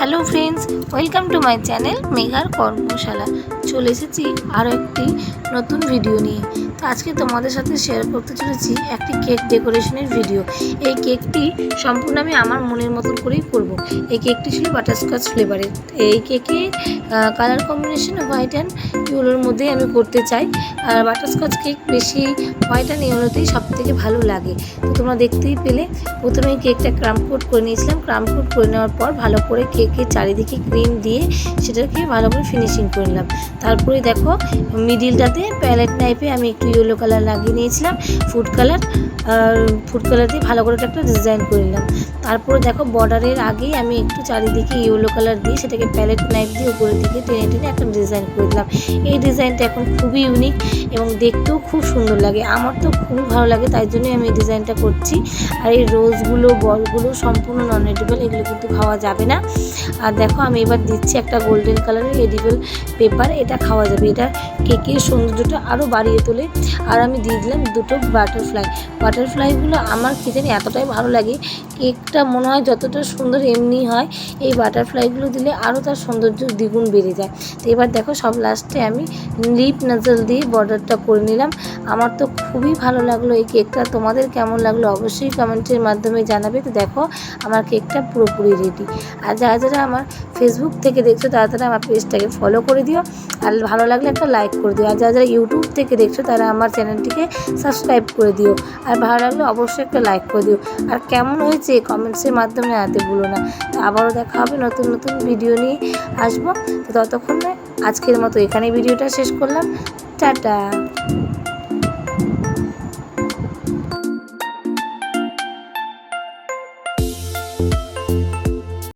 Hello friends, welcome to my channel মেঘার কর্মশালা। চলে এসেছি আরও একটি নতুন ভিডিও নিয়ে। তো আজকে তোমাদের সাথে শেয়ার করতে চলেছি একটি কেক ডেকোরেশনের ভিডিও। এই কেকটি সম্পূর্ণ আমি আমার মনের মতন করেই করব। এই কেকটি ছিল বাটারস্কচ ফ্লেভারের। এই কেকে কালার কম্বিনেশন হোয়াইট অ্যান্ড ইয়েলোর মধ্যেই আমি করতে চাই। আর বাটারস্কচ কেক বেশি হোয়াইট অ্যান্ড ইয়েলোতেই সবথেকে ভালো লাগে। তো তোমরা দেখতেই পেলে প্রথমে কেকটা ক্রাম কোট করে নিয়েছিলাম। ক্রাম কোট করে নেওয়ার পর ভালো করে কেকের চারিদিকে ক্রিম দিয়ে সেটাকে ভালো করে ফিনিশিং করে নিলাম। তারপরে দেখো মিডিলটাতে প্যালেট টাইপে আমি একটু ইয়েলো কালার লাগিয়ে নিয়েছিলাম, ফুড কালার দিয়ে ভালো করে একটা ডিজাইন করে নিলাম। তারপরে দেখো বর্ডারের আগেই আমি একটু চারিদিকে ইয়েলো কালার দিয়ে সেটাকে প্যালেট নাইফ দিয়ে উপরের দিকে টেনে টেনে একটা ডিজাইন করে দিলাম। এই ডিজাইনটা এখন খুবই ইউনিক এবং দেখতেও খুব সুন্দর লাগে। আমার তো খুবই ভালো লাগে, তাই জন্যই আমি এই ডিজাইনটা করছি। আর এই রোজগুলো বলগুলো সম্পূর্ণ নন এডিবল, এগুলো কিন্তু খাওয়া যাবে না। আর দেখো আমি এবার দিচ্ছি একটা গোল্ডেন কালারের এডিবল পেপার, এটা খাওয়া যাবে। এটা কেকের সৌন্দর্যটা আরও বাড়িয়ে তোলে। আর আমি দিয়ে দিলাম দুটো বাটারফ্লাইগুলো আমার কি জানি এতটাই ভালো লাগে। কেকটা মনে হয় যতটা সুন্দর এমনি হয়, এই বাটারফ্লাইগুলো দিলে আরও তার সৌন্দর্য দ্বিগুণ বেড়ে যায়। তো এবার দেখো সব লাস্টে আমি লিপ নাজল দিয়ে বর্ডারটা করে নিলাম। আমার তো খুবই ভালো লাগলো এই কেকটা। তোমাদের কেমন লাগলো অবশ্যই কমেন্টের মাধ্যমে জানাবে। তো দেখো আমার কেকটা পুরোপুরি রেডি। আর যারা যারা আমার ফেসবুক থেকে দেখছো তারা আমার পেজটাকে ফলো করে দিও, আর ভালো লাগলে একটা লাইক করে দিও। আর যারা যারা ইউটিউব থেকে দেখছো তারা আমার চ্যানেলটিকে সাবস্ক্রাইব করে দিও, আর ভালো লাগলে অবশ্যই একটা লাইক করে দিও। আর কেমন হয়েছে কমেন্টসের মাধ্যমে জানাতে ভুলো না। তো আবারও দেখা হবে নতুন নতুন ভিডিও নিয়ে আসবো। তো ততক্ষণ আজকের মতো এখানে ভিডিওটা শেষ করলাম। টাটা।